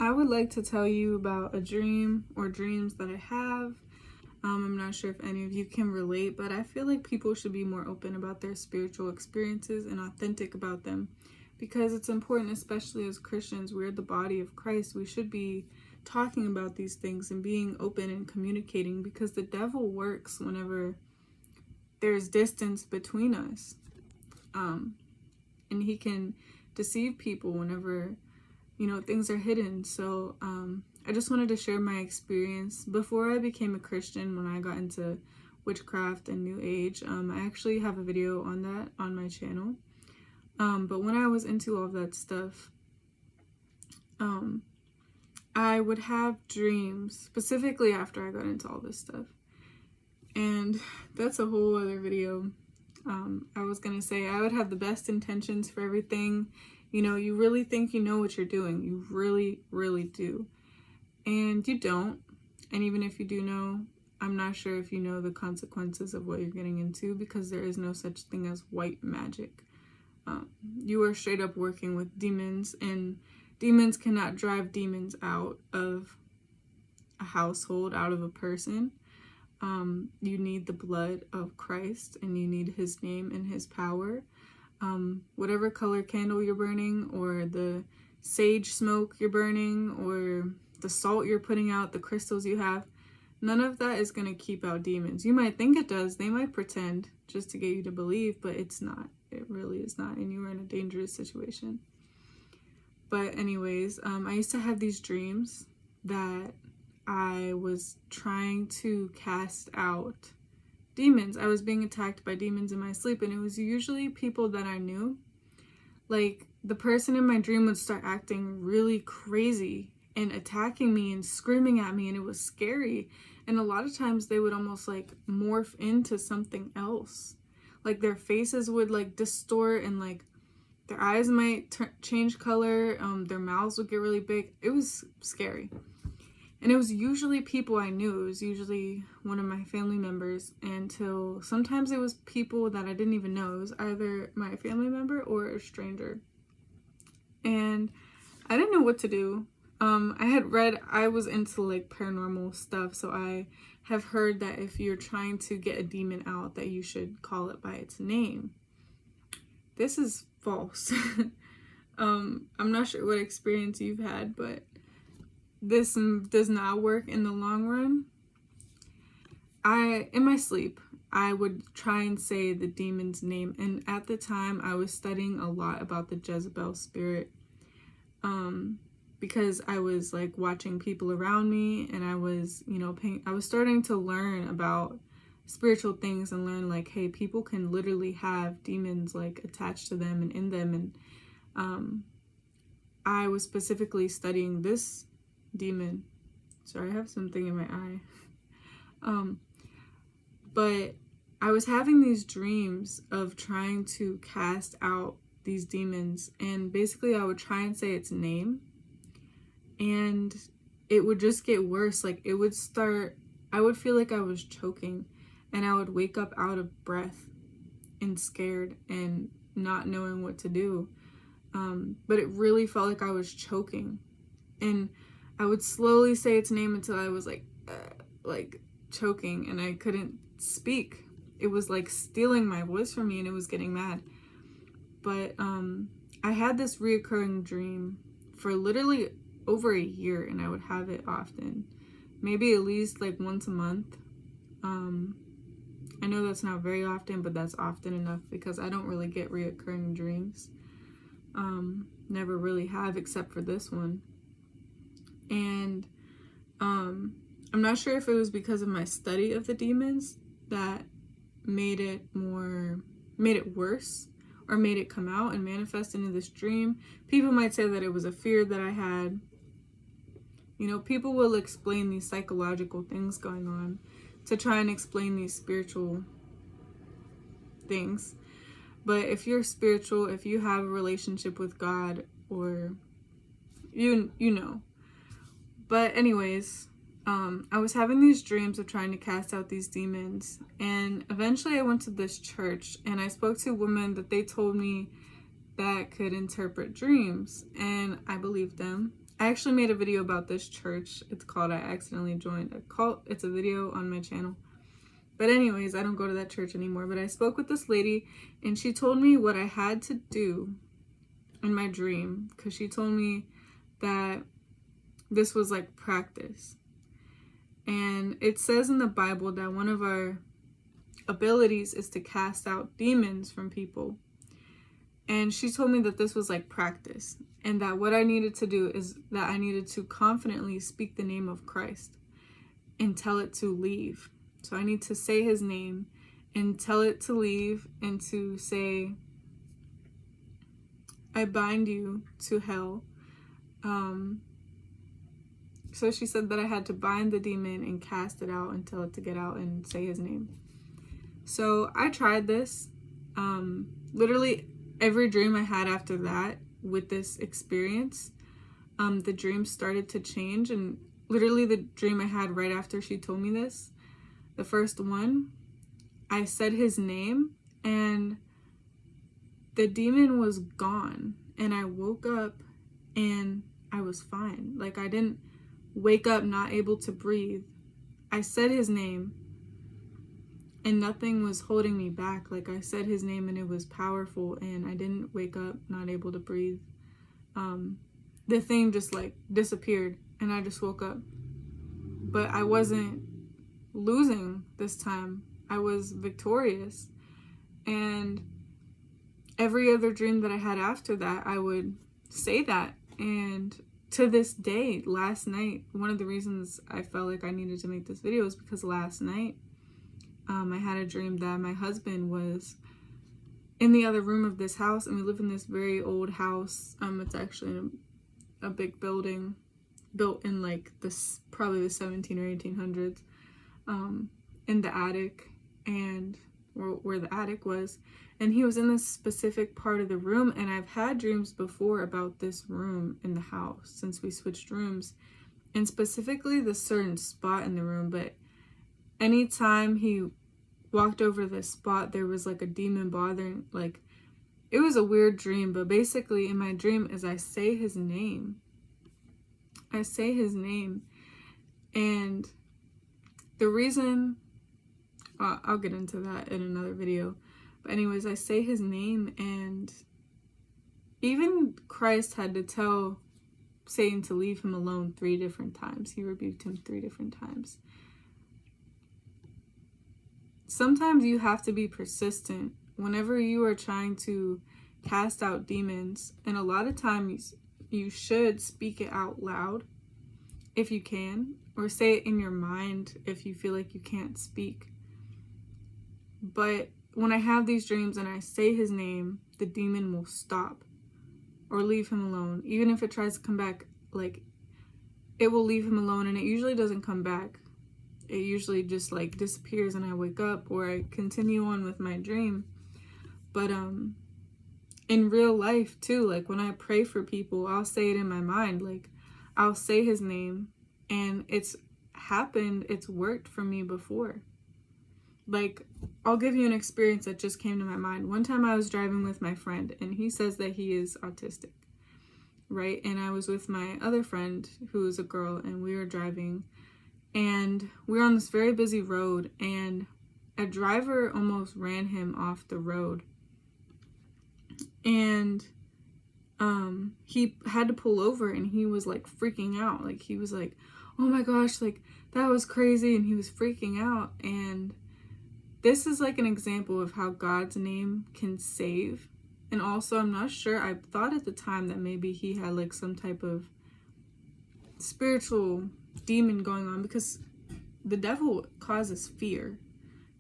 I would like to tell you about a dream or dreams that I have. I'm not sure if any of you can relate, but I feel like people should be more open about their spiritual experiences and authentic about them because it's important, especially as Christians. We're the body of Christ. We should be talking about these things and being open and communicating because the devil works whenever there's distance between us. And he can deceive people whenever things are hidden. So I just wanted to share my experience before I became a Christian. When I got into witchcraft and New Age, I actually have a video on that on my channel. But when I was into all that stuff, I would have dreams, specifically after I got into all this stuff, and that's a whole other video. I was gonna say I would have the best intentions for everything. You really think you know what you're doing. You really, really do. And you don't. And even if you do know, I'm not sure if you know the consequences of what you're getting into, because there is no such thing as white magic. You are straight up working with demons, and demons cannot drive demons out of a household, out of a person. You need the blood of Christ, and you need his name and his power. Whatever color candle you're burning, or the sage smoke you're burning, or the salt you're putting out, the crystals you have, none of that is going to keep out demons. You might think it does. They might pretend just to get you to believe, but it's not. It really is not, and you are in a dangerous situation. But anyways, I used to have these dreams that I was trying to cast out demons. I was being attacked by demons in my sleep, and it was usually people that I knew. Like, the person in my dream would start acting really crazy and attacking me and screaming at me, and it was scary. And a lot of times they would almost like morph into something else. Like, their faces would like distort, and like their eyes might change color. Their mouths would get really big. It was scary. And it was usually people I knew. It was usually one of my family members, until sometimes it was people that I didn't even know. It was either my family member or a stranger. And I didn't know what to do. I had read, I was into like paranormal stuff, so I have heard that if you're trying to get a demon out, that you should call it by its name. This is false. I'm not sure what experience you've had, but this does not work in the long run. In my sleep, I would try and say the demon's name. And at the time, I was studying a lot about the Jezebel spirit. Because I was like watching people around me, and I was, I was starting to learn about spiritual things and learn like, hey, people can literally have demons like attached to them and in them. And I was specifically studying this demon. Sorry, I have something in my eye. But I was having these dreams of trying to cast out these demons, and basically I would try and say its name, and it would just get worse. Like, it would start, I would feel like I was choking, and I would wake up out of breath and scared and not knowing what to do. But it really felt like I was choking, and I would slowly say its name until I was like choking, and I couldn't speak. It was like stealing my voice from me, and it was getting mad. But I had this reoccurring dream for literally over a year, and I would have it often, maybe at least like once a month. I know that's not very often, but that's often enough because I don't really get reoccurring dreams. Never really have, except for this one. And I'm not sure if it was because of my study of the demons that made it worse, or made it come out and manifest into this dream. People might say that it was a fear that I had. People will explain these psychological things going on to try and explain these spiritual things. But if you're spiritual, if you have a relationship with God, or you know. But anyways, I was having these dreams of trying to cast out these demons, and eventually I went to this church, and I spoke to a woman that they told me that could interpret dreams, and I believed them. I actually made a video about this church. It's called I Accidentally Joined a Cult. It's a video on my channel. But anyways, I don't go to that church anymore. But I spoke with this lady, and she told me what I had to do in my dream, because she told me that this was like practice. And it says in the Bible that one of our abilities is to cast out demons from people. And she told me that this was like practice, and that what I needed to do is that I needed to confidently speak the name of Christ and tell it to leave. So I need to say his name and tell it to leave, and to say, I bind you to hell. So she said that I had to bind the demon and cast it out and tell it to get out and say his name. So I tried this. Literally every dream I had after that with this experience, the dream started to change. And literally the dream I had right after she told me this, the first one, I said his name and the demon was gone. And I woke up and I was fine. Like, I didn't wake up not able to breathe. I said his name and nothing was holding me back. Like, I said his name and it was powerful, and I didn't wake up not able to breathe. The thing just like disappeared and I just woke up. But I wasn't losing this time. I was victorious. And every other dream that I had after that, I would say that. And to this day, last night, one of the reasons I felt like I needed to make this video is because last night, I had a dream that my husband was in the other room of this house, and we live in this very old house. It's actually a big building built in like this, probably the 17 or 1800s, in the attic, and where the attic was. And he was in this specific part of the room, and I've had dreams before about this room in the house since we switched rooms, and specifically the certain spot in the room. But anytime he walked over this spot, there was like a demon bothering. Like, it was a weird dream, but basically in my dream is I say his name. I say his name. And the reason, I'll get into that in another video. But anyways, I say his name, and even Christ had to tell Satan to leave him alone 3 different times. He rebuked him 3 different times. Sometimes you have to be persistent whenever you are trying to cast out demons. And a lot of times you should speak it out loud if you can, or say it in your mind if you feel like you can't speak. But when I have these dreams and I say his name, the demon will stop or leave him alone. Even if it tries to come back, like, it will leave him alone, and it usually doesn't come back. It usually just like disappears and I wake up, or I continue on with my dream. But in real life too, like when I pray for people, I'll say it in my mind. Like, I'll say his name, and it's happened, it's worked for me before. Like, I'll give you an experience that just came to my mind. One time I was driving with my friend, and he says that he is autistic, right? And I was with my other friend who is a girl, and we were driving, and we were on this very busy road, and a driver almost ran him off the road. And he had to pull over, and he was like freaking out. Like, he was like, oh my gosh, like that was crazy. And he was freaking out. And this is like an example of how God's name can save. And also, I'm not sure, I thought at the time that maybe he had like some type of spiritual demon going on, because the devil causes fear.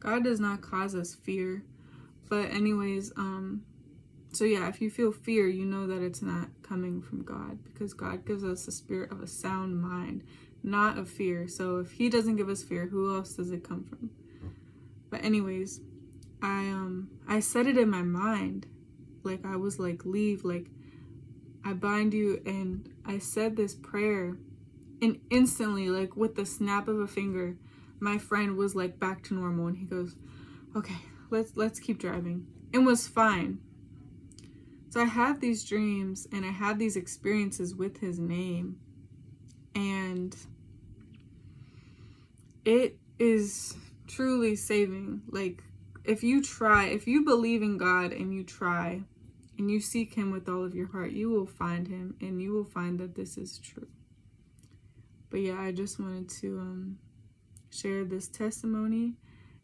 God does not cause us fear. But anyways, so yeah, if you feel fear, you know that it's not coming from God, because God gives us a spirit of a sound mind, not of fear. So if he doesn't give us fear, who else does it come from? But anyways, I said it in my mind. Like, I was like, leave, like, I bind you. And I said this prayer, and instantly, like with the snap of a finger, my friend was like back to normal, and he goes, okay, let's keep driving, and was fine. So I have these dreams and I have these experiences with his name, and it is truly saving. Like, if you believe in God and you try and you seek him with all of your heart, you will find him, and you will find that this is true. But yeah, I just wanted to share this testimony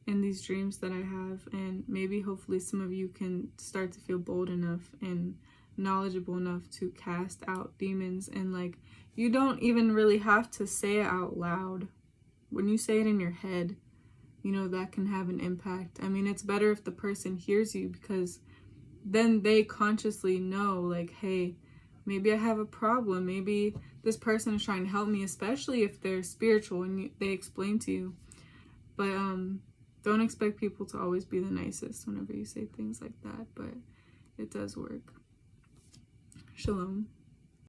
and these dreams that I have, and maybe hopefully some of you can start to feel bold enough and knowledgeable enough to cast out demons. And like, you don't even really have to say it out loud. When you say it in your head, you know, that can have an impact. I mean, it's better if the person hears you, because then they consciously know, like, hey, maybe I have a problem. Maybe this person is trying to help me, especially if they're spiritual and they explain to you. But don't expect people to always be the nicest whenever you say things like that, but it does work. Shalom.